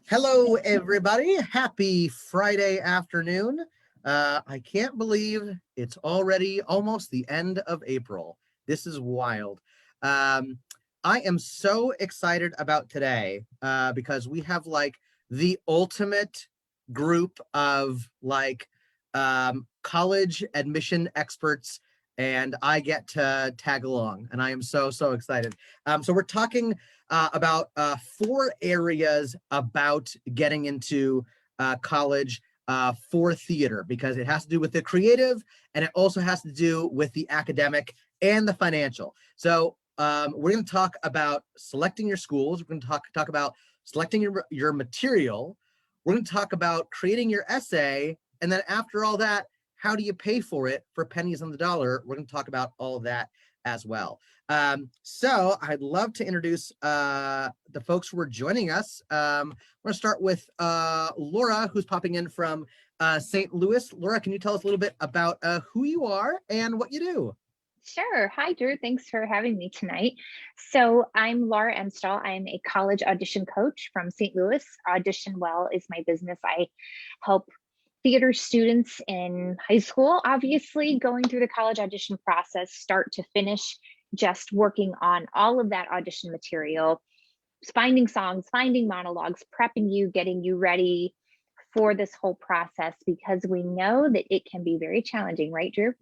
Hello, everybody. Happy Friday afternoon. I can't believe it's already almost the end of April. This is wild. Um, I am so excited about today because we have like the ultimate group of college admission experts, and I get to tag along, and I am so excited. So we're talking about four areas about getting into college for theater, because it has to do with the creative and it also has to do with the academic and the financial. So we're going to talk about selecting your schools. We're going to talk about selecting your material. We're going to talk about creating your essay. And then after all that, how do you pay for it for pennies on the dollar? We're going to talk about all of that as well. So I'd love to introduce the folks who are joining us. We're going to start with Laura, who's popping in from St. Louis. Laura, can you tell us a little bit about who you are and what you do? Sure. Hi, Drew. Thanks for having me tonight. So, I'm Laura Enstall. I'm a college audition coach from St. Louis. Audition Well is my business. I help theater students in high school, obviously, going through the college audition process, start to finish, just working on all of that audition material, finding songs, finding monologues, prepping you, getting you ready for this whole process because we know that it can be very challenging, right, Drew?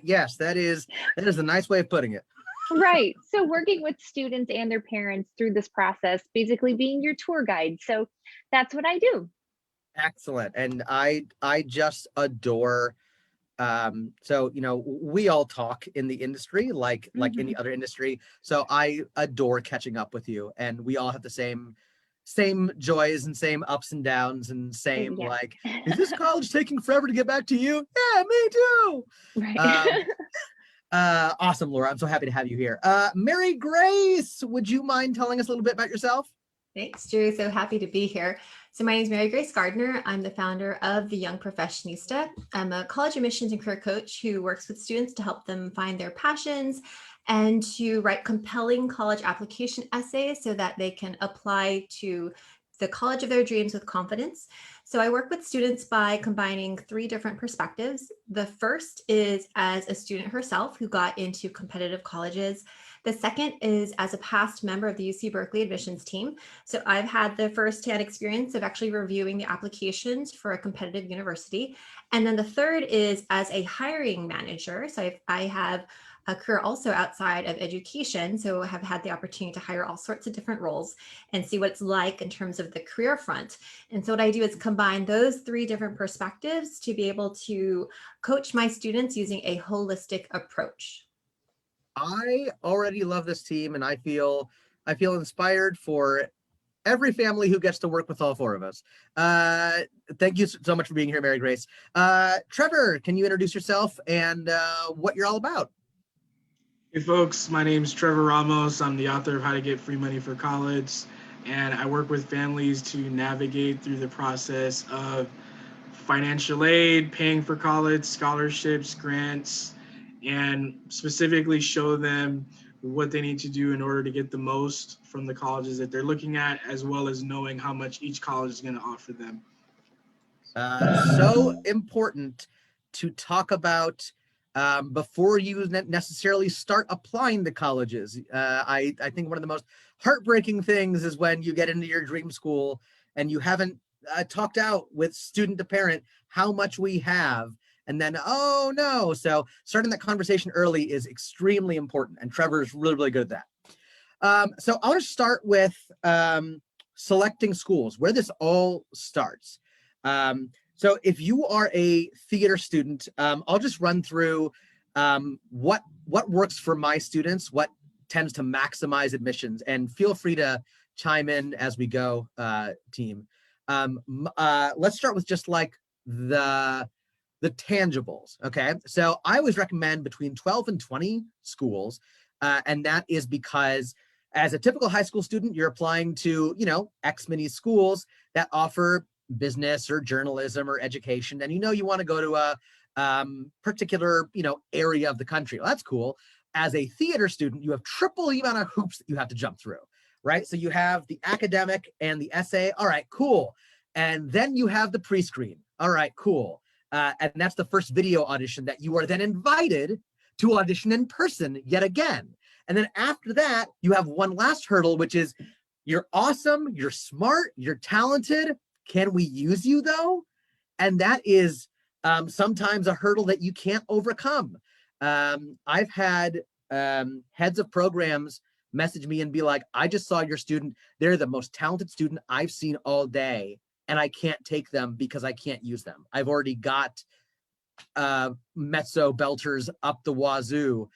Yes, that is a nice way of putting it. Right. So working with students and their parents through this process, basically being your tour guide. So that's what I do. Excellent. And I just adore so we all talk in the industry like any Mhm. other industry. So I adore catching up with you, and we all have the same joys and same ups and downs and same Yeah. like, is this college taking forever to get back to you? Yeah, me too. Right. um awesome, Laura. I'm so happy to have you here. Mary Grace, would you mind telling us a little bit about yourself? Thanks, Drew. So happy to be here. So my name is Mary Grace Gardner. I'm the founder of the Young Professionista. I'm a college admissions and career coach who works with students to help them find their passions and to write compelling college application essays so that they can apply to the college of their dreams with confidence. So I work with students by combining three different perspectives. The first is as a student herself who got into competitive colleges. The second is as a past member of the UC Berkeley admissions team. So I've had the firsthand experience of actually reviewing the applications for a competitive university. And then the third is as a hiring manager. So I have a career also outside of education. So I have had the opportunity to hire all sorts of different roles and see what it's like in terms of the career front. And so what I do is combine those three different perspectives to be able to coach my students using a holistic approach. I already love this team, and I feel inspired for every family who gets to work with all four of us. Uh, Thank you so much for being here, Mary Grace. Trevor, can you introduce yourself and what you're all about? Hey folks, my name is Trevor Ramos. I'm the author of How to Get Free Money for College, and I work with families to navigate through the process of financial aid, paying for college, scholarships, grants, and specifically show them what they need to do in order to get the most from the colleges that they're looking at, as well as knowing how much each college is going to offer them. So important to talk about before you necessarily start applying to colleges. I think one of the most heartbreaking things is when you get into your dream school and you haven't talked out with student to parent how much we have. And then, oh no. So starting that conversation early is extremely important. And Trevor is really good at that. So I want to start with selecting schools, where this all starts. So if you are a theater student, I'll just run through what works for my students, what tends to maximize admissions, and feel free to chime in as we go, team. Let's start with just like the tangibles. Okay, so I always recommend between 12 and 20 schools, and that is because as a typical high school student, you're applying to, X many schools that offer business or journalism or education, and you want to go to a particular, area of the country. Well, that's cool. As a theater student, you have triple the amount of hoops that you have to jump through. right? So you have the academic and the essay. All right, cool. And then you have the pre-screen. All right, cool. And that's the first video audition that you are then invited to audition in person yet again. And then after that, you have one last hurdle, which is you're awesome, you're smart, you're talented. Can we use you though? And that is sometimes a hurdle that you can't overcome. I've had heads of programs message me and be like, I just saw your student. They're the most talented student I've seen all day, and I can't take them because I can't use them. I've already got mezzo belters up the wazoo,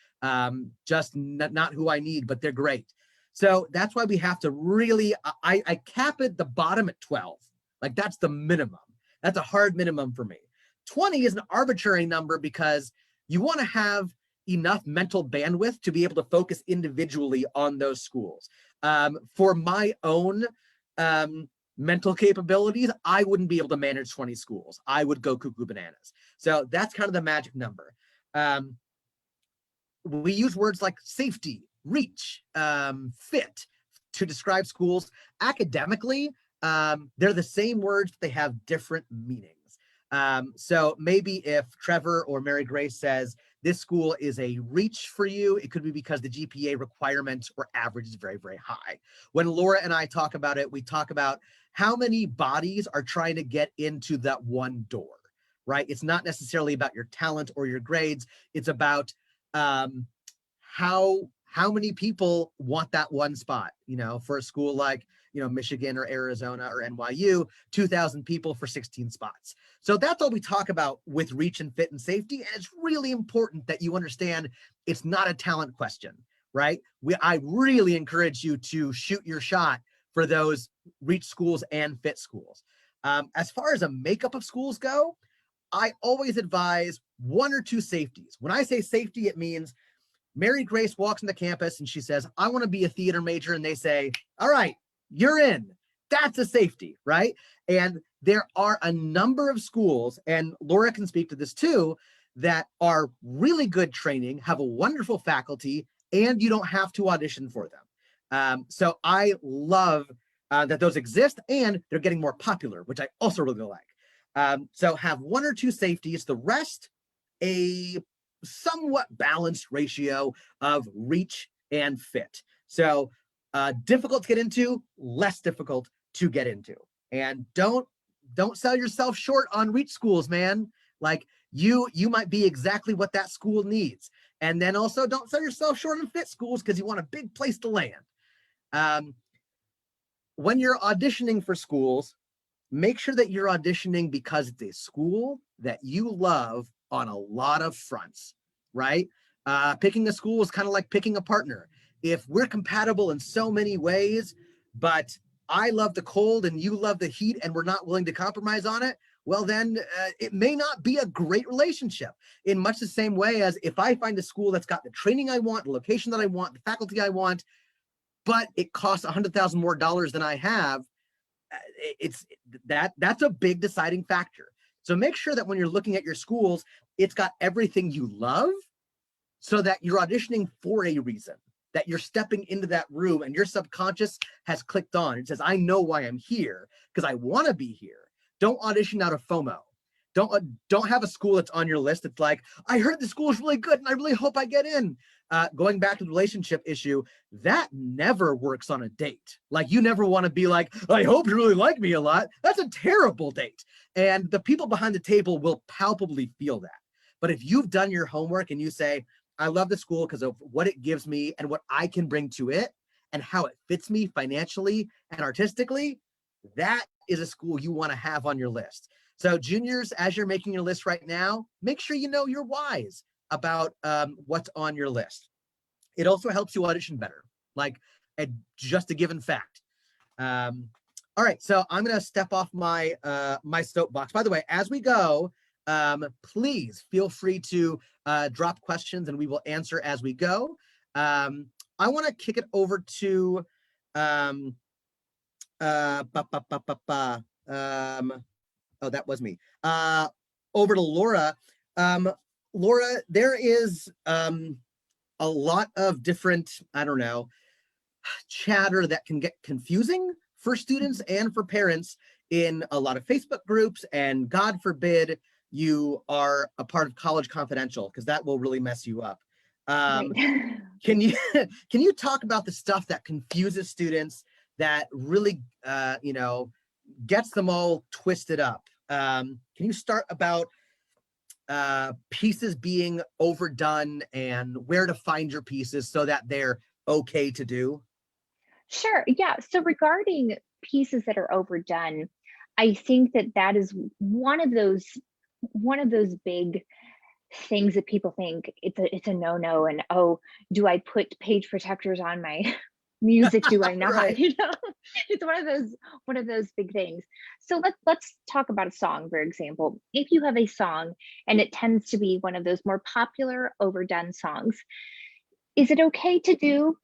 just not who I need, but they're great. So that's why we have to really, I cap it the bottom at 12. Like that's the minimum. That's a hard minimum for me. 20 is an arbitrary number because you want to have enough mental bandwidth to be able to focus individually on those schools. For my own mental capabilities, I wouldn't be able to manage 20 schools. I would go cuckoo bananas. So that's kind of the magic number. We use words like safety, reach, fit to describe schools. Academically, they're the same words, but they have different meanings. So maybe if Trevor or Mary Grace says this school is a reach for you, it could be because the GPA requirement or average is very, very high. When Laura and I talk about it, we talk about how many bodies are trying to get into that one door, right? It's not necessarily about your talent or your grades. It's about how many people want that one spot, you know, for a school like, you know, Michigan or Arizona or NYU, 2,000 people for 16 spots. So that's all we talk about with reach and fit and safety. And it's really important that you understand it's not a talent question, right? I really encourage you to shoot your shot for those reach schools and fit schools. As far as a makeup of schools go, I always advise 1 or 2 safeties. When I say safety, it means Mary Grace walks into campus and she says, I want to be a theater major. And they say, all right, you're in. That's a safety, right? And there are a number of schools, and Laura can speak to this too, that are really good training, have a wonderful faculty, and you don't have to audition for them. So I love that those exist, and they're getting more popular, which I also really like. So have 1 or 2 safeties, the rest a somewhat balanced ratio of reach and fit. So difficult to get into, less difficult to get into. And don't sell yourself short on reach schools, man. Like you might be exactly what that school needs. And then also don't sell yourself short on fit schools because you want a big place to land. When you're auditioning for schools, make sure that you're auditioning because it's a school that you love on a lot of fronts, right? Picking a school is kind of like picking a partner. If we're compatible in so many ways, but I love the cold and you love the heat and we're not willing to compromise on it, well then it may not be a great relationship. In much the same way as if I find a school that's got the training I want, the location that I want, the faculty I want, but it costs $100,000 more than I have, that's a big deciding factor. So make sure that when you're looking at your schools, it's got everything you love so that you're auditioning for a reason, that you're stepping into that room and your subconscious has clicked on. It says, I know why I'm here because I want to be here. Don't audition out of FOMO. Don't have a school that's on your list. It's like, I heard the school is really good and I really hope I get in. Going back to the relationship issue, that never works on a date. Like you never want to be like, I hope you really like me a lot. That's a terrible date. And the people behind the table will palpably feel that. But if you've done your homework and you say, I love the school because of what it gives me and what I can bring to it and how it fits me financially and artistically, that is a school you want to have on your list. So juniors, as you're making your list right now, make sure you know your whys about what's on your list. It also helps you audition better, like just a given fact. All right, so I'm gonna step off my my soapbox. By the way, as we go, please feel free to drop questions and we will answer as we go. I want to kick it over to oh, that was me. Over to Laura. Laura, there is a lot of different, I don't know, chatter that can get confusing for students and for parents in a lot of Facebook groups, and God forbid you are a part of College Confidential, because that will really mess you up. Right. Can you can you talk about the stuff that confuses students, that really gets them all twisted up? Can you start about pieces being overdone and where to find your pieces so that they're okay to do? Sure. Yeah. So regarding pieces that are overdone, I think that that is one of those big things that people think it's a no-no. And oh, do I put page protectors on my music? Do I not? Right. It's one of those big things. So let's talk about a song, for example. If you have a song and it tends to be one of those more popular overdone songs, is it okay to do?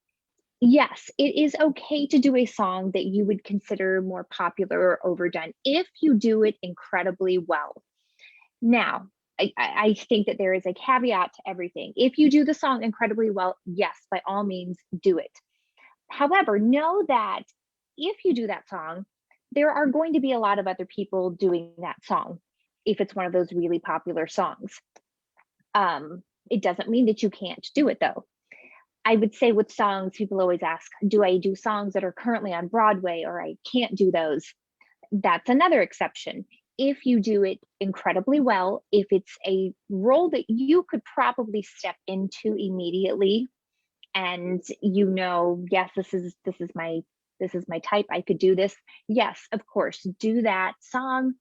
Yes, it is okay to do a song that you would consider more popular or overdone if you do it incredibly well. Now, I think that there is a caveat to everything. If you do the song incredibly well, yes, by all means, do it. However, know that if you do that song, there are going to be a lot of other people doing that song if it's one of those really popular songs. It doesn't mean that you can't do it though. I would say with songs, people always ask, do I do songs that are currently on Broadway, or I can't do those? That's another exception. If you do it incredibly well, if it's a role that you could probably step into immediately, and yes, this is my type, I could do this. Yes, of course, do that song,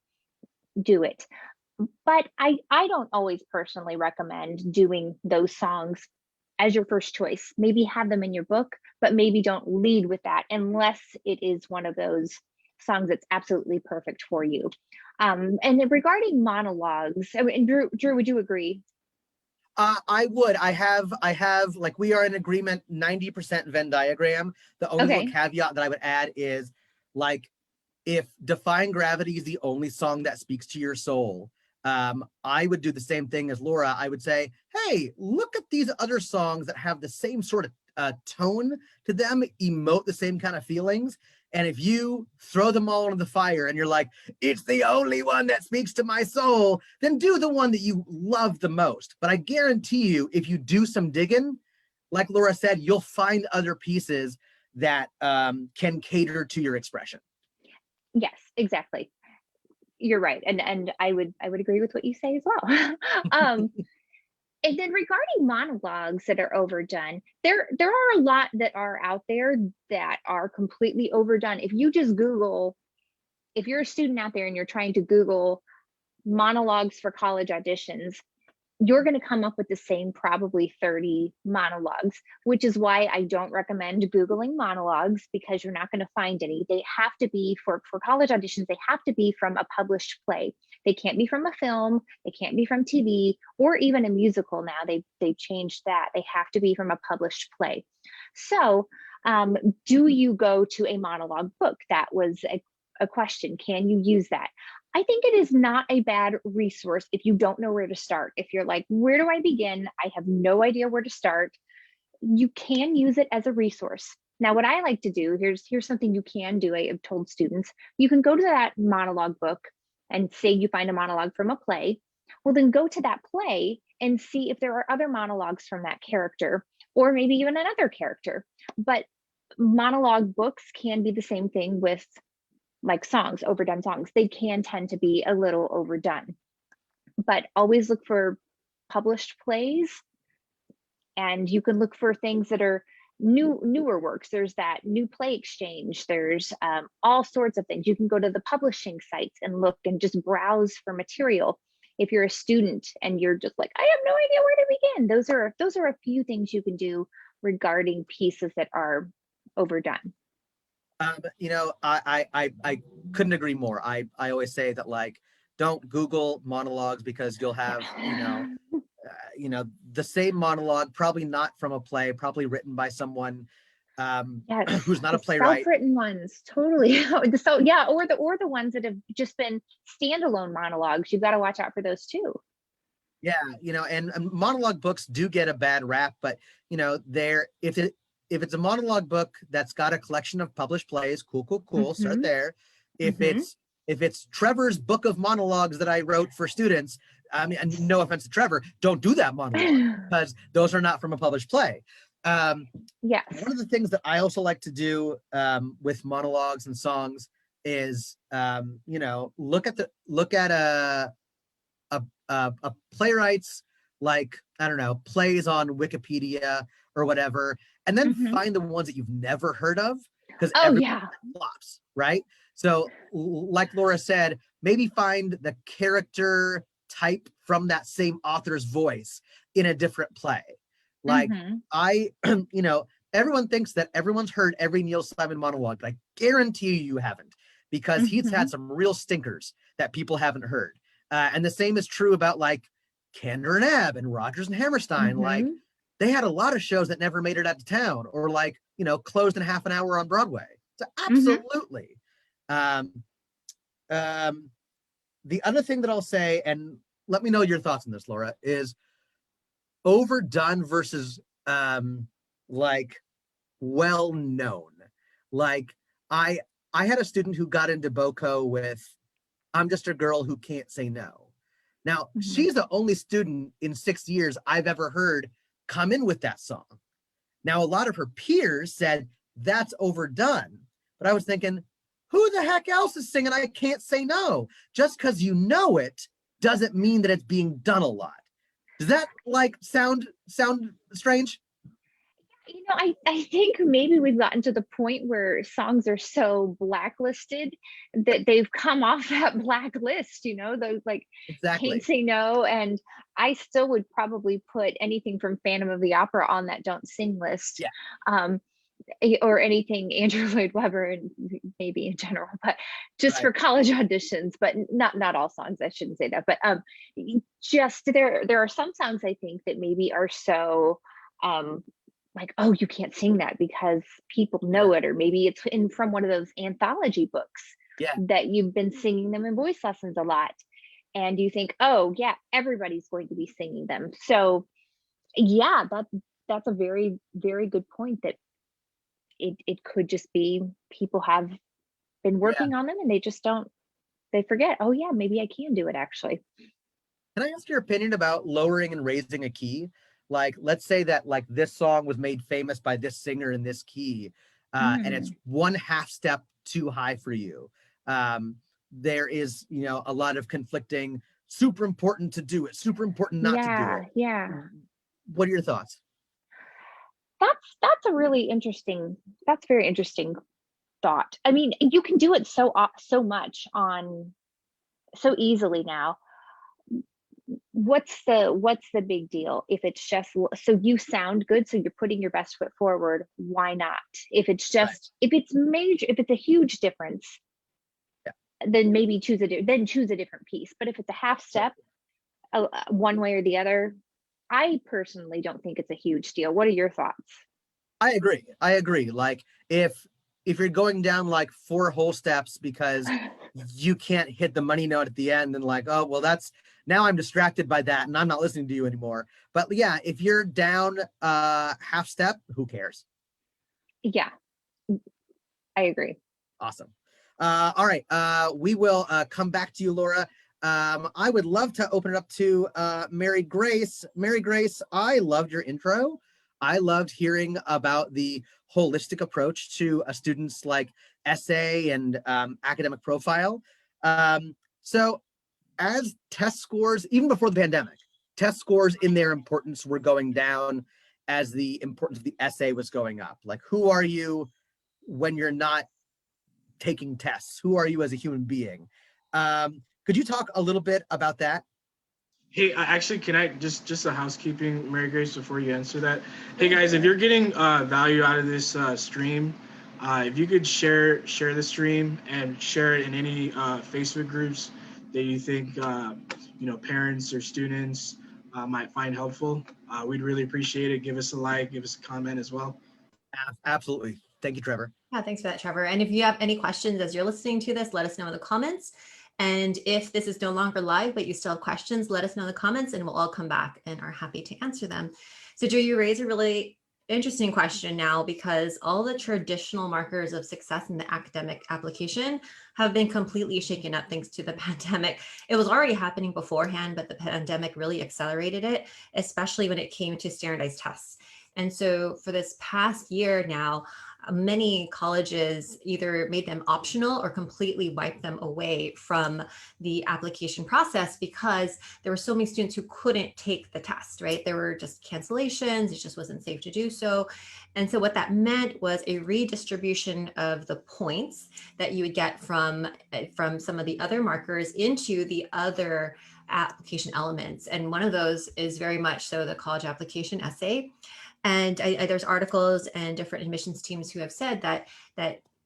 do it. But I don't always personally recommend doing those songs as your first choice. Maybe have them in your book, but maybe don't lead with that unless it is one of those songs that's absolutely perfect for you. And then regarding monologues, I mean, Drew, would you agree? I would. I have, like, we are in agreement, 90% Venn diagram. The only little Okay. caveat that I would add is, like, if Defying Gravity is the only song that speaks to your soul, I would do the same thing as Laura. I would say, hey, look at these other songs that have the same sort of tone to them, emote the same kind of feelings. And if you throw them all into the fire and you're like, it's the only one that speaks to my soul, then do the one that you love the most. But I guarantee you, if you do some digging, like Laura said, you'll find other pieces that can cater to your expression. Yes, exactly. You're right. And I would agree with what you say as well. um, And then regarding monologues that are overdone, there are a lot that are out there that are completely overdone. If you just Google, if you're a student out there and you're trying to Google monologues for college auditions, you're going to come up with the same probably 30 monologues, which is why I don't recommend Googling monologues, because you're not going to find any. They have to be for college auditions, they have to be from a published play. They can't be from a film, they can't be from TV, or even a musical now. They changed that. They have to be from a published play. So do you go to a monologue book? That was a question. Can you use that? I think it is not a bad resource if you don't know where to start. If you're like, where do I begin? I have no idea where to start. You can use it as a resource. Now, what I like to do, here's something you can do. I have told students, you can go to that monologue book and say you find a monologue from a play. Well, then go to that play and see if there are other monologues from that character, or maybe even another character. But monologue books can be the same thing with, like, songs, overdone songs. They can tend to be a little overdone, but always look for published plays, and you can look for things that are newer works. There's that new play exchange. There's all sorts of things. You can go to the publishing sites and look and just browse for material. If you're a student and you're just like, I have no idea where to begin, those are a few things you can do regarding pieces that are overdone. I couldn't agree more. I always say that, like, don't Google monologues, because you'll have, the same monologue, probably not from a play, probably written by someone Yes, who's not a the playwright. self-written ones, totally. So yeah, or the ones that have just been standalone monologues. You've got to watch out for those too. Yeah, and monologue books do get a bad rap, but they're if it's a monologue book that's got a collection of published plays, cool, start there. If it's Trevor's book of monologues that I wrote for students, I mean, and no offense to Trevor, don't do that monologue because those are not from a published play. Yes. One of the things that I also like to do with monologues and songs is, look at a playwright's, like, I don't know, plays on Wikipedia or whatever, and then find the ones that you've never heard of, because everyone flops, right? So like Laura said, maybe find the character type from that same author's voice in a different play. Like everyone thinks that everyone's heard every Neil Simon monologue, but I guarantee you haven't, because he's had some real stinkers that people haven't heard. And the same is true about like Candor and Ebb and Rodgers and Hammerstein. Like they had a lot of shows that never made it out to town, or like, closed in half an hour on Broadway. So absolutely. The other thing that I'll say, and let me know your thoughts on this, Laura, is overdone versus like well known. Like I had a student who got into BOCO with I'm Just a Girl Who Can't Say No. Now, she's the only student in 6 years I've ever heard come in with that song. Now, a lot of her peers said that's overdone, but I was thinking, who the heck else is singing I Can't Say No? Just because you know it doesn't mean that it's being done a lot. Does that like sound strange? I think maybe we've gotten to the point where songs are so blacklisted that they've come off that blacklist, those like Can't Say No. And I still would probably put anything from Phantom of the Opera on that don't sing list. Or anything Andrew Lloyd Webber, and maybe in general, but just for college auditions, but not all songs. I shouldn't say that, but just there are some songs I think that maybe are so like, oh, you can't sing that because people know it, or maybe it's from one of those anthology books that you've been singing them in voice lessons a lot, and you think, oh yeah, everybody's going to be singing them. So yeah, that's a very, very good point, that it could just be people have been working on them and they forget, oh yeah, maybe I can do it actually. Can I ask your opinion about lowering and raising a key? Like, let's say that like this song was made famous by this singer in this key, and it's 1/2 step too high for you. There is, a lot of conflicting, super important to do it, super important not to do it. Yeah. What are your thoughts? That's a really interesting, that's very interesting thought. I mean, you can do it so much so easily now. What's the big deal if it's just so you sound good, so you're putting your best foot forward? Why not? If it's just if it's a huge difference, then maybe choose a different piece. But if it's a half step, one way or the other, I personally don't think it's a huge deal. What are your thoughts? I agree. Like if you're going down like 4 whole steps because you can't hit the money note at the end, and like, oh, well, now I'm distracted by that and I'm not listening to you anymore. But yeah, if you're down half step, who cares? Yeah, I agree. Awesome. All right. We will come back to you, Laura. I would love to open it up to Mary Grace. Mary Grace, I loved your intro. I loved hearing about the holistic approach to a student's like essay and academic profile. So as test scores, even before the pandemic, test scores in their importance were going down as the importance of the essay was going up. Like, who are you when you're not taking tests? Who are you as a human being? Could you talk a little bit about that? Hey, actually, can I just a housekeeping, Mary Grace, before you answer that? Hey guys, if you're getting value out of this stream, if you could share the stream and share it in any Facebook groups that you think parents or students might find helpful, we'd really appreciate it. Give us a like, give us a comment as well. Absolutely. Thank you, Trevor. Yeah, thanks for that, Trevor. And if you have any questions as you're listening to this, let us know in the comments. And if this is no longer live, but you still have questions, let us know in the comments and we'll all come back and are happy to answer them. So Drew, you raise a really interesting question now, because all the traditional markers of success in the academic application have been completely shaken up thanks to the pandemic. It was already happening beforehand, but the pandemic really accelerated it, especially when it came to standardized tests. And so for this past year now, many colleges either made them optional or completely wiped them away from the application process because there were so many students who couldn't take the test, right? There were just cancellations, it just wasn't safe to do so. And so what that meant was a redistribution of the points that you would get from some of the other markers into the other application elements. And one of those is very much so the college application essay. And there's articles and different admissions teams who have said that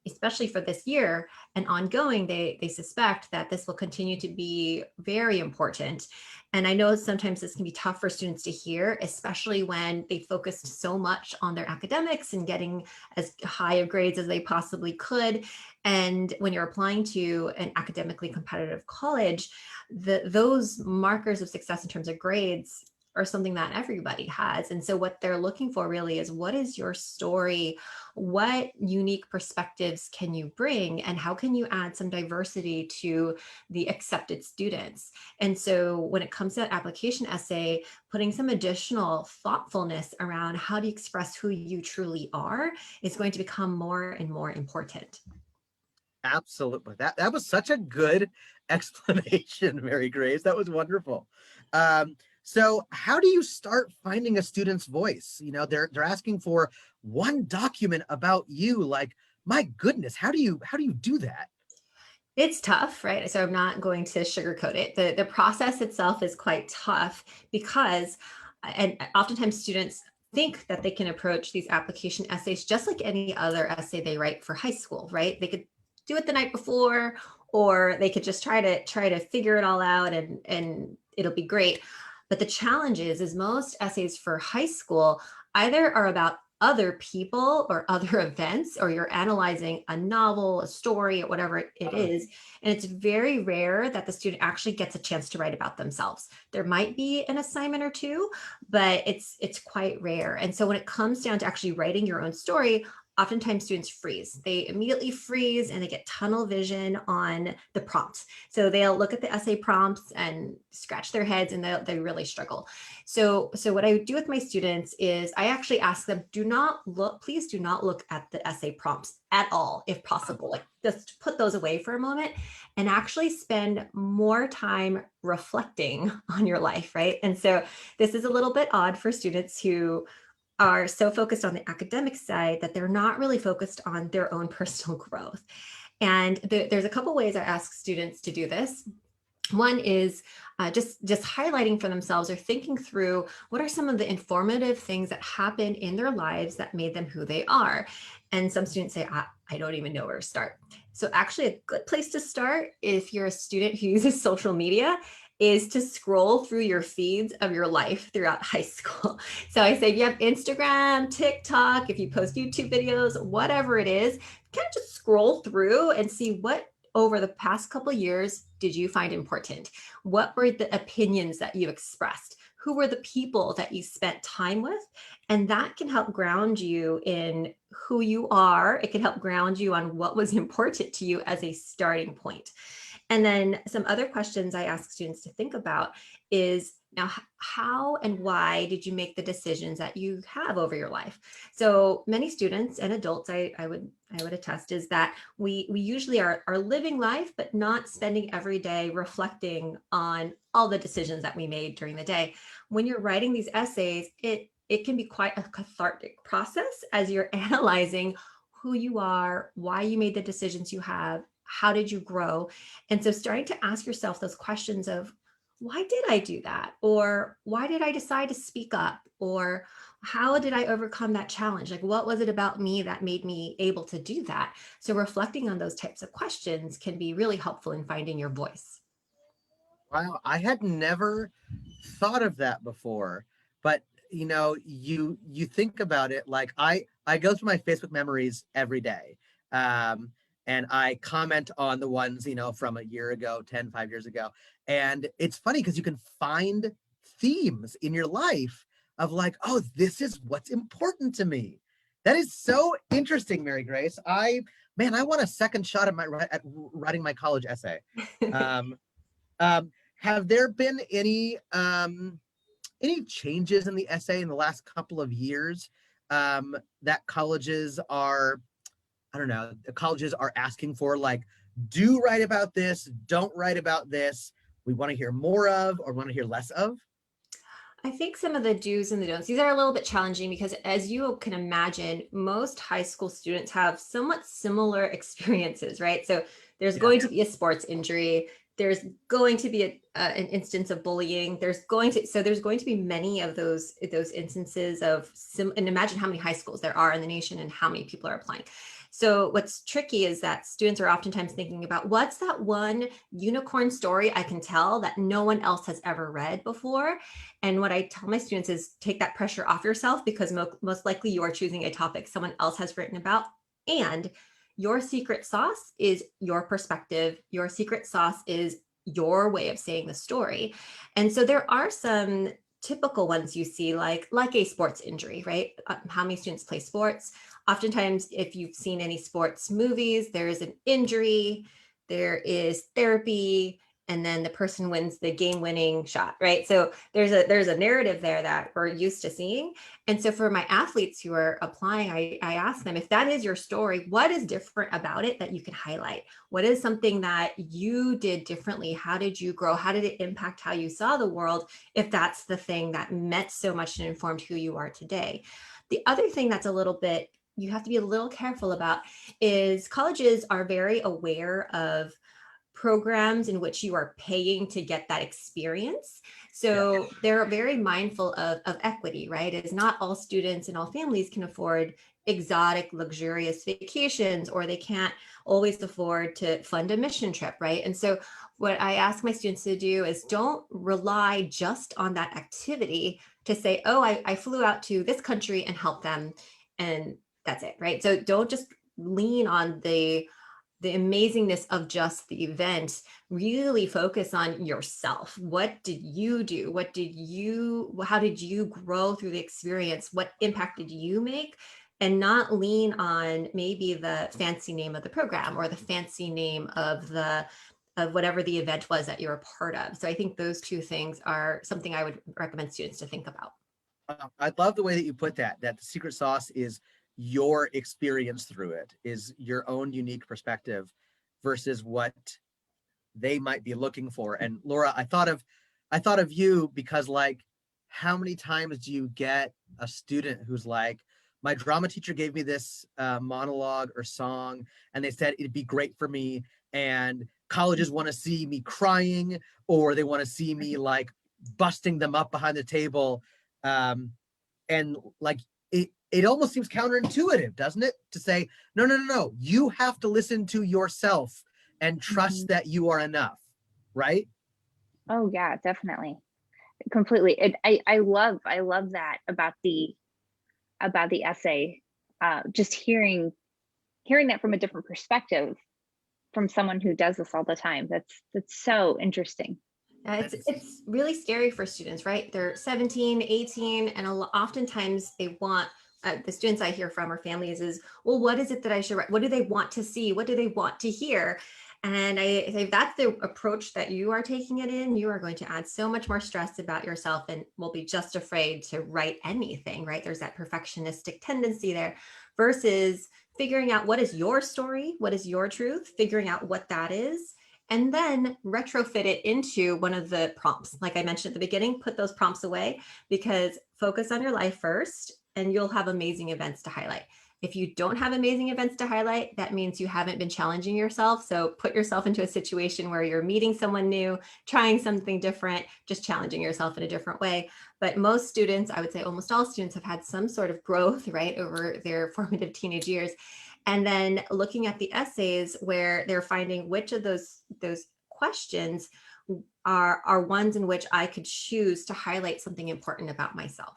especially for this year and ongoing, they suspect that this will continue to be very important. And I know sometimes this can be tough for students to hear, especially when they focused so much on their academics and getting as high of grades as they possibly could. And when you're applying to an academically competitive college, those markers of success in terms of grades are something that everybody has. And so what they're looking for really is, what is your story? What unique perspectives can you bring? And how can you add some diversity to the accepted students? And so when it comes to that application essay, putting some additional thoughtfulness around how to express who you truly are is going to become more and more important. Absolutely. That was such a good explanation, Mary Grace. That was wonderful. So how do you start finding a student's voice? You know, they're asking for one document about you. Like, my goodness, how do you do that? It's tough, right? So I'm not going to sugarcoat it. The process itself is quite tough because, and oftentimes students think that they can approach these application essays just like any other essay they write for high school, right? They could do it the night before, or they could just try to figure it all out and it'll be great. But the challenge is most essays for high school either are about other people or other events, or you're analyzing a novel, a story, or whatever it is. And it's very rare that the student actually gets a chance to write about themselves. There might be an assignment or two, but it's quite rare. And so when it comes down to actually writing your own story, oftentimes students freeze. They immediately freeze and they get tunnel vision on the prompt. So they'll look at the essay prompts and scratch their heads and they really struggle. So what I do with my students is I actually ask them, please do not look at the essay prompts at all, if possible. Like, just put those away for a moment and actually spend more time reflecting on your life, right? And so this is a little bit odd for students who are so focused on the academic side that they're not really focused on their own personal growth. And there's a couple ways I ask students to do this. One is just highlighting for themselves or thinking through what are some of the informative things that happened in their lives that made them who they are. And some students say, I don't even know where to start. So actually a good place to start if you're a student who uses social media is to scroll through your feeds of your life throughout high school. So I say, if you have Instagram, TikTok, if you post YouTube videos, whatever it is, kind of just scroll through and see what over the past couple of years did you find important? What were the opinions that you expressed? Who were the people that you spent time with? And that can help ground you in who you are. It can help ground you on what was important to you as a starting point. And then some other questions I ask students to think about is, now, how and why did you make the decisions that you have over your life? So many students and adults, I would attest, is that we usually are living life, but not spending every day reflecting on all the decisions that we made during the day. When you're writing these essays, it can be quite a cathartic process as you're analyzing who you are, why you made the decisions you have, how did you grow? And so starting to ask yourself those questions of, why did I do that? Or why did I decide to speak up? Or how did I overcome that challenge? Like, what was it about me that made me able to do that? So reflecting on those types of questions can be really helpful in finding your voice. Wow, I had never thought of that before, but you know, you think about it, like I go through my Facebook memories every day. And I comment on the ones, you know, from a year ago, 5 years ago. And it's funny because you can find themes in your life of like, oh, this is what's important to me. That is so interesting, Mary Grace. I want a second shot at writing my college essay. Um, have there been any changes in the essay in the last couple of years that colleges are, I don't know, the colleges are asking for, like, do write about this, don't write about this, we want to hear more of or want to hear less of? I think some of the do's and the don'ts, these are a little bit challenging because, as you can imagine, most high school students have somewhat similar experiences, right? So there's going to be a sports injury. There's going to be an instance of bullying. There's going to be many of those instances of and imagine how many high schools there are in the nation and how many people are applying. So what's tricky is that students are oftentimes thinking about, what's that one unicorn story I can tell that no one else has ever read before? And what I tell my students is, take that pressure off yourself, because most likely you are choosing a topic someone else has written about. And your secret sauce is your perspective. Your secret sauce is your way of saying the story. And so there are some typical ones you see, like a sports injury, right? How many students play sports? Oftentimes, if you've seen any sports movies, there is an injury, there is therapy, and then the person wins the game-winning shot, right? So there's a narrative there that we're used to seeing. And so for my athletes who are applying, I ask them, if that is your story, what is different about it that you can highlight? What is something that you did differently? How did you grow? How did it impact how you saw the world, if that's the thing that meant so much and informed who you are today? The other thing that's a little bit, you have to be a little careful about, is colleges are very aware of programs in which you are paying to get that experience. So they're very mindful of equity, right? It's not all students and all families can afford exotic, luxurious vacations, or they can't always afford to fund a mission trip, right? And so what I ask my students to do is, don't rely just on that activity to say, oh, I flew out to this country and helped them, and that's it, right? So don't just lean on the amazingness of just the event. Really focus on yourself. What did you do? How did you grow through the experience? What impact did you make? And not lean on maybe the fancy name of the program or the fancy name of whatever the event was that you're a part of. So I think those two things are something I would recommend students to think about. I love the way that you put that the secret sauce is your experience through it, is your own unique perspective versus what they might be looking for. And Laura, I thought of you because, like, how many times do you get a student who's like, my drama teacher gave me this monologue or song, and they said it'd be great for me, and colleges want to see me crying, or they want to see me like busting them up behind the table, and like it almost seems counterintuitive, doesn't it, to say, no, you have to listen to yourself and trust that you are enough, right? Oh yeah, definitely, completely. I love that about the essay. Just hearing that from a different perspective from someone who does this all the time. That's so interesting. It's really scary for students, right? They're 17, 18, and oftentimes they want, the students I hear from or families is, well, what is it that I should write? What do they want to see? What do they want to hear? And I say, if that's the approach that you are taking it in, you are going to add so much more stress about yourself and will be just afraid to write anything, right? There's that perfectionistic tendency there, versus figuring out what is your story, what is your truth, figuring out what that is, and then retrofit it into one of the prompts. Like I mentioned at the beginning, put those prompts away, because focus on your life first and you'll have amazing events to highlight. If you don't have amazing events to highlight, that means you haven't been challenging yourself. So put yourself into a situation where you're meeting someone new, trying something different, just challenging yourself in a different way. But most students, I would say almost all students, have had some sort of growth, right, over their formative teenage years. And then looking at the essays where they're finding which of those questions are ones in which I could choose to highlight something important about myself.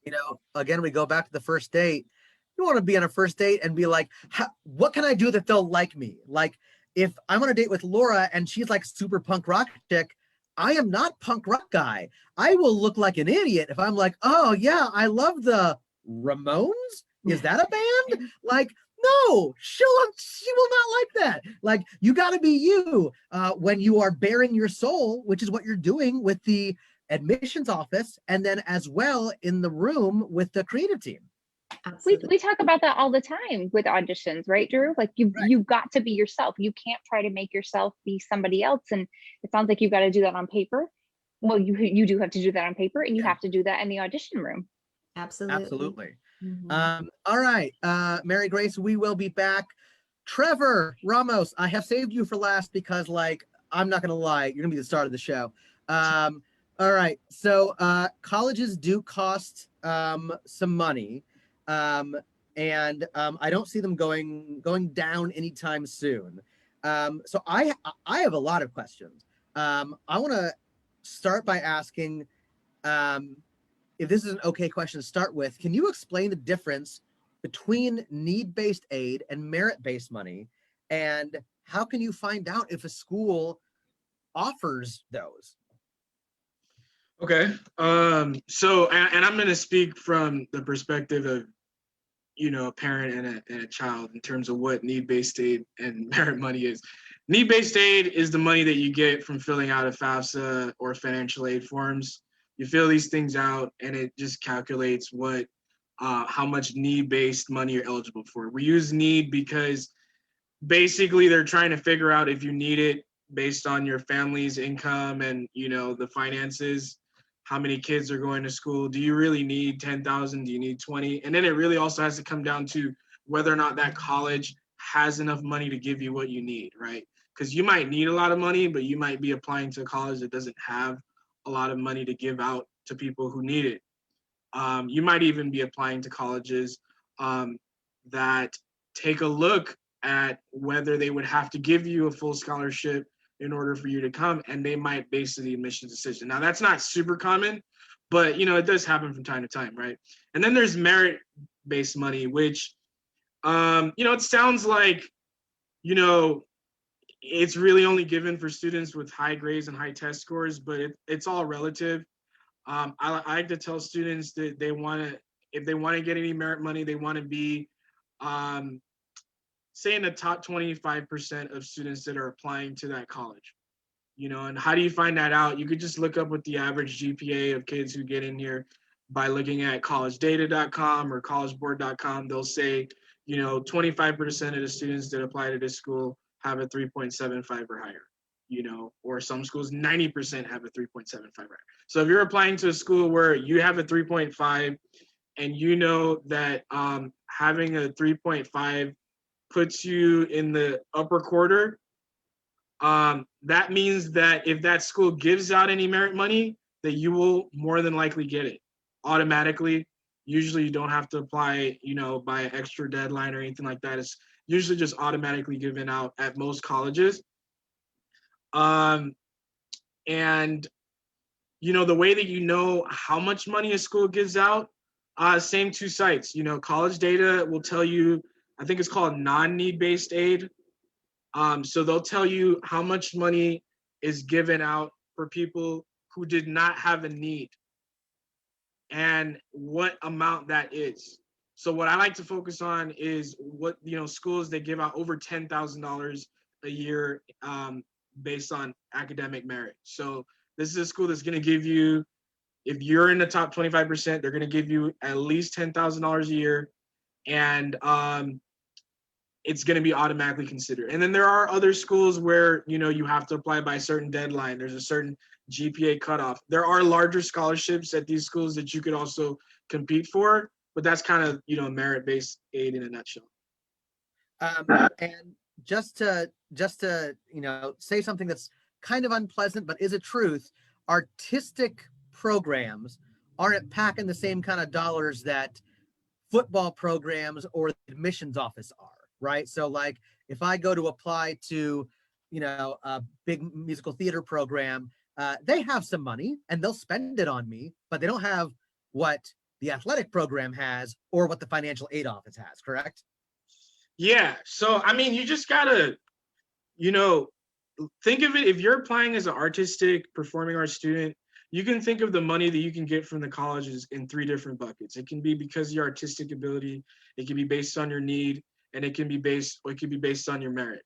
You know, again, we go back to the first date. You want to be on a first date and be like, what can I do that they'll like me? Like, if I'm on a date with Laura and she's like super punk rock chick, I am not punk rock guy. I will look like an idiot if I'm like, oh yeah, I love the Ramones. Is that a band? Like, no, she will not like that. Like, you got to be you when you are bearing your soul, which is what you're doing with the admissions office, and then as well in the room with the creative team. Absolutely. We talk about that all the time with auditions, right, Drew? Like you've got to be yourself. You can't try to make yourself be somebody else. And it sounds like you've got to do that on paper. Well, you do have to do that on paper, and you have to do that in the audition room. Absolutely. All right, Mary Grace, we will be back. Trevor Ramos, I have saved you for last because, like, I'm not gonna lie, you're gonna be the star of the show. All right, so colleges do cost some money, and I don't see them going down anytime soon. So I have a lot of questions. I want to start by asking, if this is an okay question to start with, can you explain the difference between need-based aid and merit-based money, and how can you find out if a school offers those? Okay. So, and I'm going to speak from the perspective of, a parent and a child in terms of what need-based aid and merit money is. Need-based aid is the money that you get from filling out a FAFSA or financial aid forms. You fill these things out, and it just calculates how much need-based money you're eligible for. We use need because basically they're trying to figure out if you need it based on your family's income and the finances. How many kids are going to school? Do you really need 10,000? Do you need 20? And then it really also has to come down to whether or not that college has enough money to give you what you need, right? Because you might need a lot of money, but you might be applying to a college that doesn't have a lot of money to give out to people who need it. You might even be applying to colleges that take a look at whether they would have to give you a full scholarship in order for you to come, and they might base the admissions decision. Now, that's not super common, but it does happen from time to time, right? And then there's merit-based money, which it sounds like it's really only given for students with high grades and high test scores, but it's all relative. I like to tell students that if they want to get any merit money, they want to be say in the top 25% of students that are applying to that college. And how do you find that out? You could just look up what the average GPA of kids who get in here by looking at collegedata.com or collegeboard.com. They'll say, 25% of the students that apply to this school have a 3.75 or higher, or some schools, 90% have a 3.75 or higher. So if you're applying to a school where you have a 3.5 and that having a 3.5 puts you in the upper quarter, that means that if that school gives out any merit money, that you will more than likely get it automatically. Usually you don't have to apply, by an extra deadline or anything like that. It's usually just automatically given out at most colleges. And, the way that how much money a school gives out, same two sites. College Data will tell you, I think it's called non-need based aid. So they'll tell you how much money is given out for people who did not have a need and what amount that is. So what I like to focus on is what, schools that give out over $10,000 a year based on academic merit. So this is a school that's going to give you, if you're in the top 25%, they're going to give you at least $10,000 a year. And it's going to be automatically considered. And then there are other schools where, you have to apply by a certain deadline. There's a certain GPA cutoff. There are larger scholarships at these schools that you could also compete for, but that's kind of, merit-based aid in a nutshell. And just to say something that's kind of unpleasant, but is a truth, artistic programs aren't packing the same kind of dollars that football programs or the admissions office are. Right. So like if I go to apply to, a big musical theater program, they have some money and they'll spend it on me, but they don't have what the athletic program has or what the financial aid office has. Correct? Yeah. So, I mean, you just gotta, think of it, if you're applying as an artistic performing arts student, you can think of the money that you can get from the colleges in 3 different buckets. It can be because of your artistic ability, it can be based on your need, and it can be based on your merit.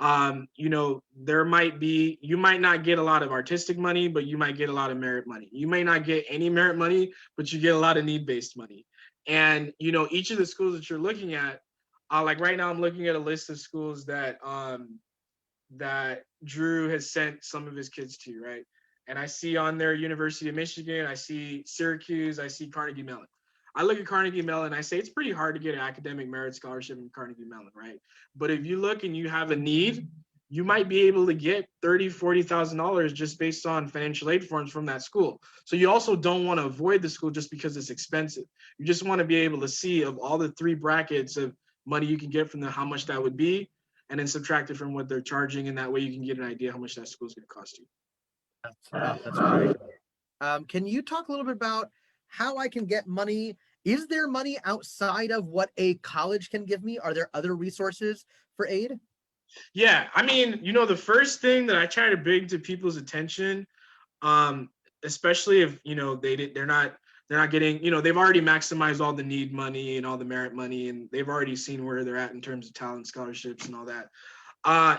You know, you might not get a lot of artistic money, but you might get a lot of merit money. You may not get any merit money, but you get a lot of need-based money. And, you know, each of the schools that you're looking at, like right now I'm looking at a list of schools that Drew has sent some of his kids to, right? And I see on there University of Michigan, I see Syracuse, I see Carnegie Mellon. I look at Carnegie Mellon, I say it's pretty hard to get an academic merit scholarship in Carnegie Mellon, right? But if you look and you have a need, you might be able to get $30,000-$40,000 just based on financial aid forms from that school. So you also don't want to avoid the school just because it's expensive. You just want to be able to see of all the 3 brackets of money you can get from them, how much that would be, and then subtract it from what they're charging, and that way you can get an idea how much that school is going to cost you. That's great. Can you talk a little bit about how I can get money? Is there money outside of what a college can give me? Are there other resources for aid? Yeah, I mean, you know, the first thing that I try to bring to people's attention, especially if, you know, they're not getting, you know, they've already maximized all the need money and all the merit money, and they've already seen where they're at in terms of talent scholarships and all that,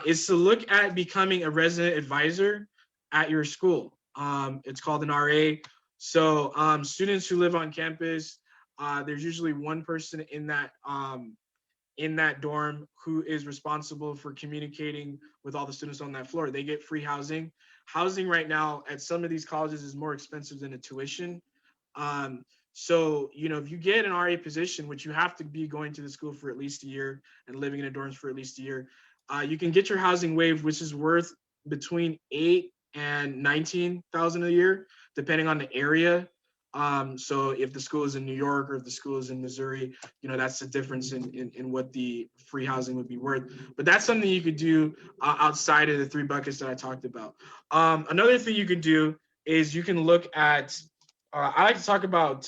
is to look at becoming a resident advisor at your school. It's called an RA. So students who live on campus, there's usually one person in that dorm who is responsible for communicating with all the students on that floor. They get free housing. Housing right now at some of these colleges is more expensive than a tuition. So, you know, if you get an RA position, which you have to be going to the school for at least a year and living in a dorms for at least a year, you can get your housing waived, which is worth between $8,000 and $19,000 a year, depending on the area. So if the school is in New York or if the school is in Missouri, you know, that's the difference in what the free housing would be worth. But that's something you could do outside of the 3 buckets that I talked about. Another thing you could do is you can look at, I like to talk about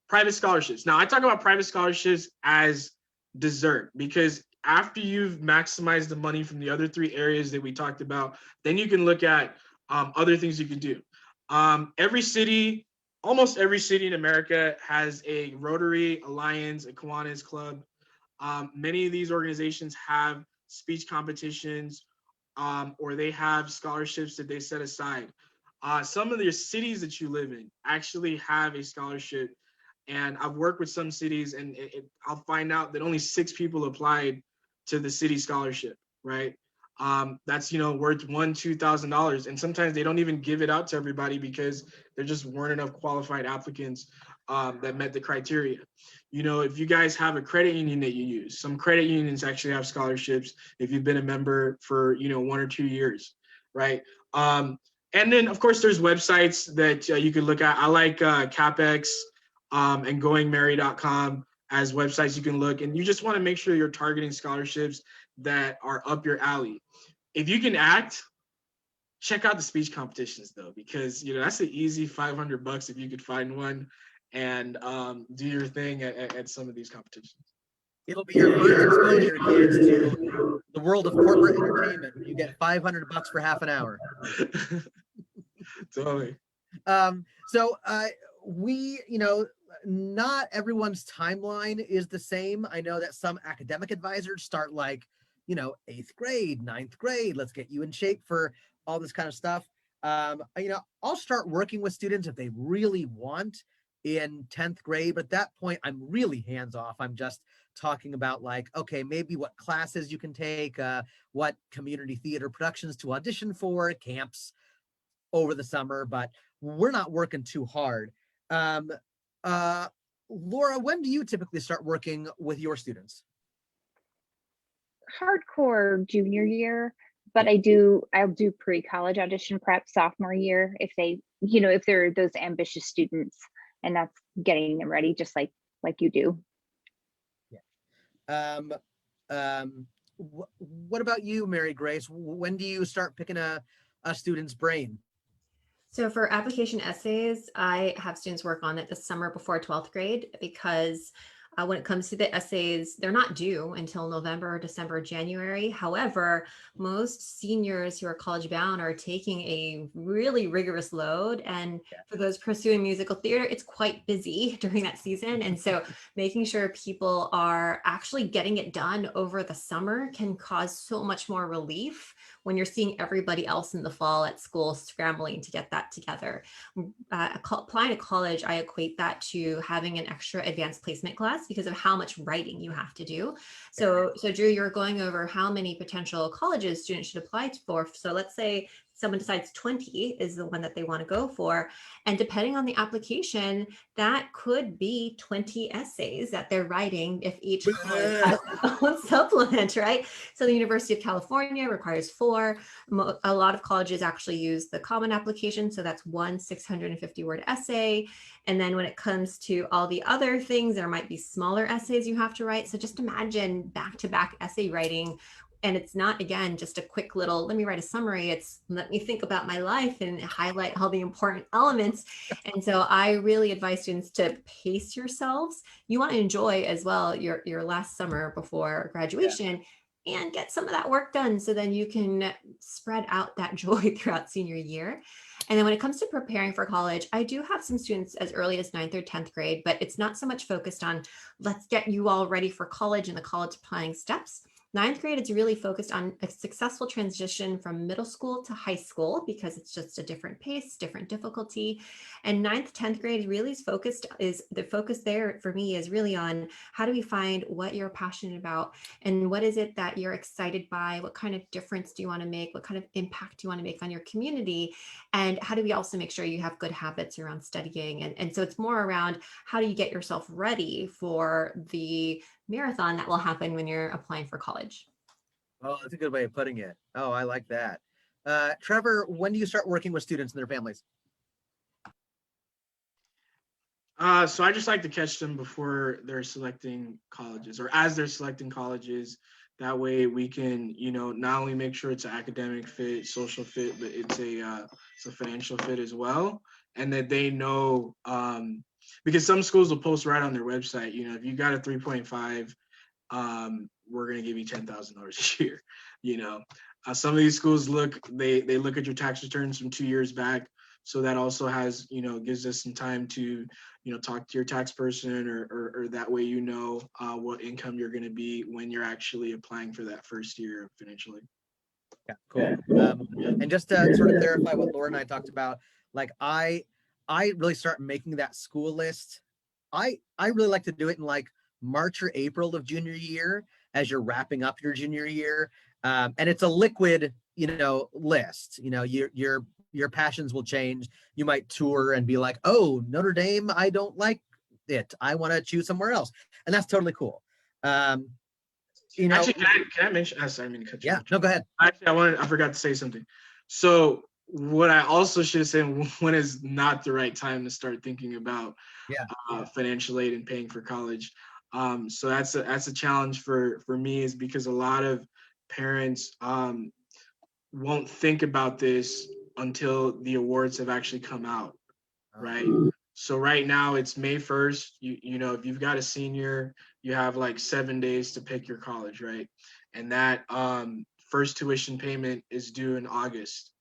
private scholarships. Now, I talk about private scholarships as dessert, because after you've maximized the money from the other 3 areas that we talked about, then you can look at other things you can do. Almost every city in America has a Rotary, a Lions, a Kiwanis club. Many of these organizations have speech competitions, or they have scholarships that they set aside. Some of the cities that you live in actually have a scholarship, and I've worked with some cities, and I'll find out that only 6 people applied to the city scholarship, right? That's, you know, worth $1,000-$2,000, and sometimes they don't even give it out to everybody because there just weren't enough qualified applicants that met the criteria. You know, if you guys have a credit union that you use, some credit unions actually have scholarships if you've been a member for, you know, 1 or 2 years, right? And then of course there's websites that you could look at. I like CapEx and goingmerry.com as websites you can look, and you just want to make sure you're targeting scholarships that are up your alley. If you can act, check out the speech competitions though, because, you know, that's an easy $500 if you could find one and do your thing at some of these competitions. It'll be your first exposure, kids, to the world of corporate entertainment. You get $500 for half an hour. Totally. So we, you know, not everyone's timeline is the same. I know that some academic advisors start like, you know, 8th grade, 9th grade. Let's get you in shape for all this kind of stuff. You know, I'll start working with students if they really want in 10th grade, but at that point, I'm really hands off. I'm just talking about like, okay, maybe what classes you can take, what community theater productions to audition for, camps over the summer, but we're not working too hard. Laura, when do you typically start working with your students? Hardcore junior year, but I'll do pre-college audition prep sophomore year if they, you know, if they're those ambitious students, and that's getting them ready just like you do. Yeah. What about you, Mary Grace? When do you start picking a student's brain? So for application essays, I have students work on it the summer before 12th grade because when it comes to the essays, they're not due until November, December, January. However, most seniors who are college bound are taking a really rigorous load. And for those pursuing musical theater, it's quite busy during that season. And so making sure people are actually getting it done over the summer can cause so much more relief when you're seeing everybody else in the fall at school scrambling to get that together. Applying to college, I equate that to having an extra advanced placement class because of how much writing you have to do. So Drew, you're going over how many potential colleges students should apply for. So let's say someone decides 20 is the one that they want to go for. And depending on the application, that could be 20 essays that they're writing if each college has its own supplement, right? So the University of California requires 4. A lot of colleges actually use the common application. So that's one 650-word essay. And then when it comes to all the other things, there might be smaller essays you have to write. So just imagine back-to-back essay writing. And it's not, again, just a quick little, let me write a summary. It's let me think about my life and highlight all the important elements. And so I really advise students to pace yourselves. You want to enjoy as well your last summer before graduation and get some of that work done so then you can spread out that joy throughout senior year. And then when it comes to preparing for college, I do have some students as early as 9th or 10th grade, but it's not so much focused on let's get you all ready for college and the college planning steps. 9th grade is really focused on a successful transition from middle school to high school because it's just a different pace, different difficulty. And 9th, 10th grade really is the focus there for me is really on how do we find what you're passionate about and what is it that you're excited by? What kind of difference do you want to make? What kind of impact do you want to make on your community? And how do we also make sure you have good habits around studying? And so it's more around how do you get yourself ready for the marathon that will happen when you're applying for college. Oh, that's a good way of putting it. Oh, I like that. Trevor, when do you start working with students and their families? So I just like to catch them before they're selecting colleges or as they're selecting colleges. That way we can, not only make sure it's an academic fit, social fit, but it's a financial fit as well. And that they know, because some schools will post right on their website, if you got a 3.5, we're going to give you $10,000 a year. Some of these schools they look at your tax returns from 2 years back. So that also has, gives us some time to, talk to your tax person or that way, what income you're going to be when you're actually applying for that first year of financial aid. Yeah, cool. And just to sort of clarify what Laura and I talked about, like I really start making that school list. I really like to do it in like March or April of junior year as you're wrapping up your junior year. And it's a liquid, list. Your passions will change. You might tour and be like, oh, Notre Dame, I don't like it. I want to choose somewhere else. And that's totally cool. Actually, can I mention? I sorry, I mean to cut you off. No, go ahead. Actually, I forgot to say something. So what I also should say, when is not the right time to start thinking about financial aid and paying for college. So that's a challenge for me, is because a lot of parents won't think about this until the awards have actually come out, right? So right now it's May 1st. If you've got a senior, you have like 7 days to pick your college, right? And that first tuition payment is due in August.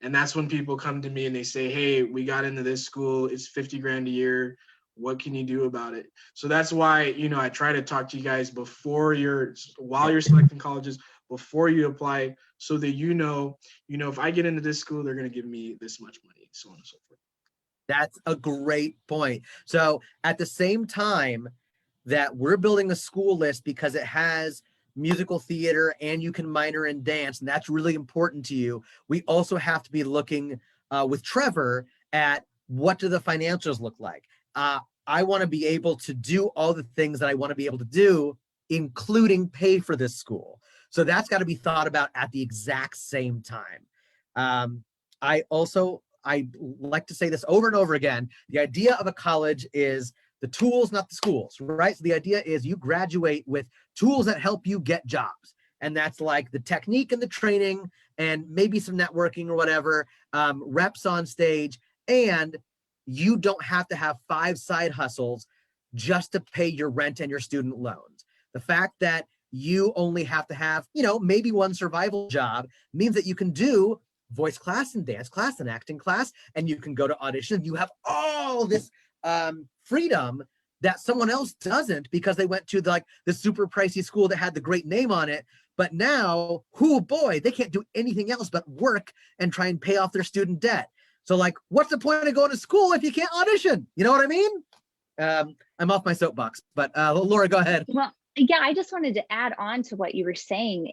And that's when people come to me and they say, hey, we got into this school, it's 50 grand a year. What can you do about it? So that's why, I try to talk to you guys while you're selecting colleges, before you apply, so that if I get into this school, they're going to give me this much money, so on and so forth. That's a great point. So at the same time that we're building a school list because it has musical theater and you can minor in dance, and that's really important to you, we also have to be looking with Trevor at what do the financials look like. I want to be able to do all the things that I want to be able to do, including pay for this school. So that's got to be thought about at the exact same time. I like to say this over and over again. The idea of a college is the tools, not the schools, right? So the idea is you graduate with tools that help you get jobs. And that's like the technique and the training and maybe some networking or whatever, reps on stage. And you don't have to have 5 side hustles just to pay your rent and your student loans. The fact that you only have to have, maybe one survival job means that you can do voice class and dance class and acting class, and you can go to audition. You have all this freedom that someone else doesn't, because they went to the super pricey school that had the great name on it. But now, oh boy, they can't do anything else but work and try and pay off their student debt. So what's the point of going to school if you can't audition? You know what I mean? I'm off my soapbox, but Laura, go ahead. Well, yeah, I just wanted to add on to what you were saying.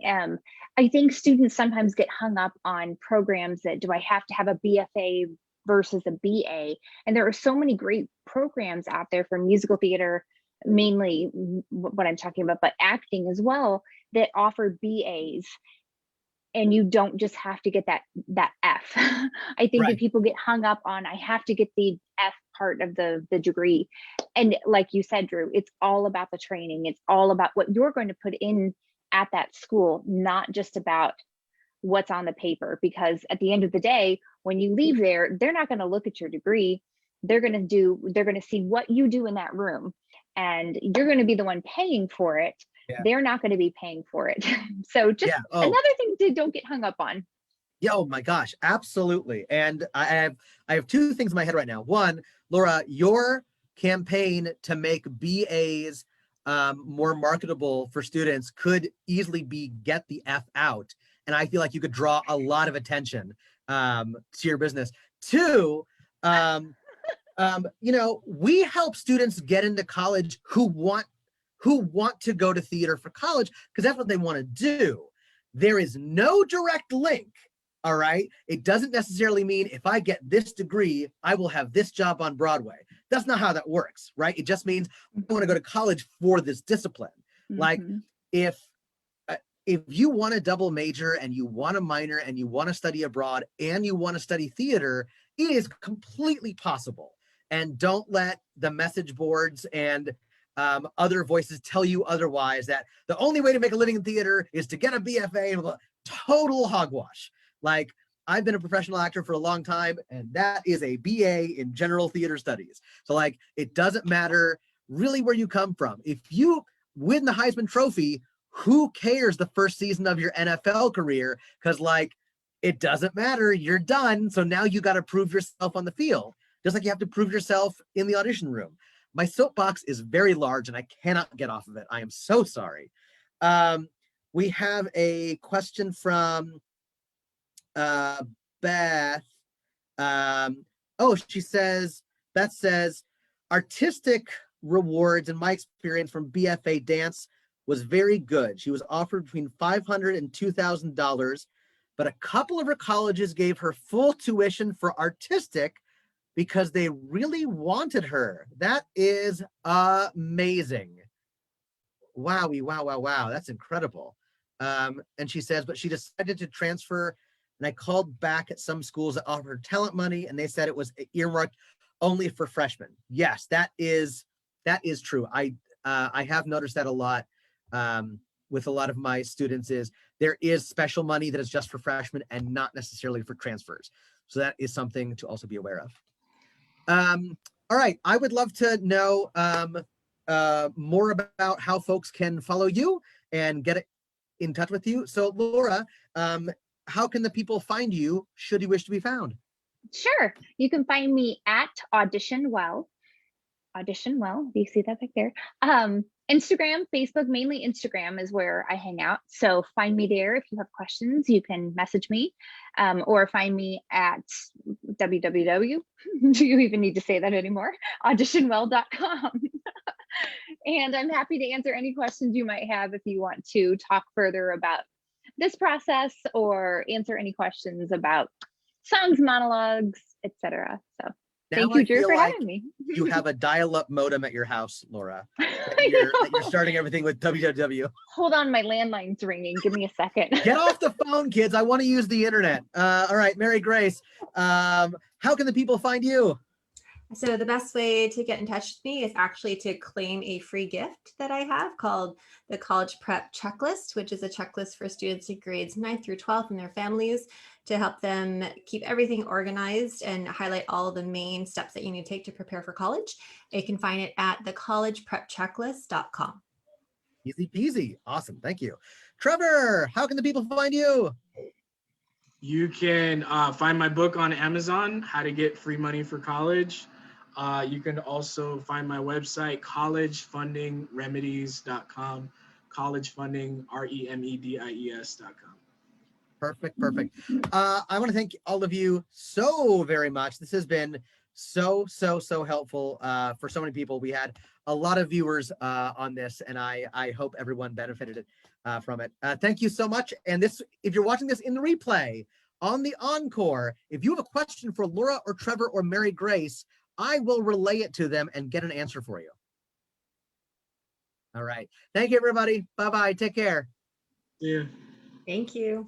I think students sometimes get hung up on programs that, do I have to have a BFA versus a BA? And there are so many great programs out there for musical theater, mainly what I'm talking about, but acting as well, that offer BAs. And you don't just have to get that F. I think that people get hung up on, I have to get the F part of the degree. And like you said, Drew, it's all about the training. It's all about what you're going to put in at that school, not just about what's on the paper. Because at the end of the day, when you leave there, they're not going to look at your degree. They're going to see what you do in that room, and you're going to be the one paying for it. Yeah. They're not going to be paying for it. So just another thing to don't get hung up on. Yeah, oh my gosh, absolutely. And I have two things in my head right now. One, Laura, your campaign to make BAs more marketable for students could easily be get the F out. And I feel like you could draw a lot of attention to your business. Two, we help students get into college who want to go to theater for college because that's what they want to do. There is no direct link, all right? It doesn't necessarily mean if I get this degree, I will have this job on Broadway. That's not how that works, right? It just means I want to go to college for this discipline. Mm-hmm. Like if you want to double major and you want to minor and you want to study abroad and you want to study theater, it is completely possible. And don't let the message boards and other voices tell you otherwise, that the only way to make a living in theater is to get a BFA. And total hogwash. Like, I've been a professional actor for a long time, and that is a BA in general theater studies. So it doesn't matter really where you come from. If you win the Heisman Trophy, who cares the first season of your NFL career? Because it doesn't matter, you're done. So now you got to prove yourself on the field, just like you have to prove yourself in the audition room. My soapbox is very large and I cannot get off of it. I am so sorry. We have a question from Beth. Beth says, artistic rewards in my experience from BFA dance was very good. She was offered between $500 and $2,000, but a couple of her colleges gave her full tuition for artistic because they really wanted her. That is amazing. Wowie, wow. That's incredible. And she says, but she decided to transfer, and I called back at some schools that offered talent money, and they said it was earmarked only for freshmen. Yes, that is true. I have noticed that a lot with a lot of my students, is there is special money that is just for freshmen and not necessarily for transfers. So that is something to also be aware of. All right, I would love to know more about how folks can follow you and get in touch with you. So Laura, how can the people find you should you wish to be found? Sure, you can find me at Audition Well. Do you see that back there? Instagram, Facebook, mainly Instagram is where I hang out. So find me there. If you have questions, you can message me, or find me at www. Do you even need to say that anymore? auditionwell.com. And I'm happy to answer any questions you might have if you want to talk further about this process or answer any questions about songs, monologues, etc. So thank you, Drew, for having me. You have a dial-up modem at your house, Laura. You're starting everything with www. Hold on, my landline's ringing. Give me a second. Get off the phone, kids. I want to use the internet. All right, Mary Grace, how can the people find you? So the best way to get in touch with me is actually to claim a free gift that I have called the College Prep Checklist, which is a checklist for students in grades 9th through 12th and their families to help them keep everything organized and highlight all the main steps that you need to take to prepare for college. You can find it at thecollegeprepchecklist.com. Easy peasy. Awesome. Thank you. Trevor, how can the people find you? You can find my book on Amazon, How to Get Free Money for College. You can also find my website, collegefundingremedies.com, collegefundingremedies.com. Perfect. I want to thank all of you so very much. This has been so helpful for so many people. We had a lot of viewers on this, and I hope everyone benefited from it. Thank you so much. And this, if you're watching this in the replay, on the encore, if you have a question for Laura or Trevor or Mary Grace, I will relay it to them and get an answer for you. All right. Thank you, everybody. Bye-bye. Take care. Yeah. Thank you.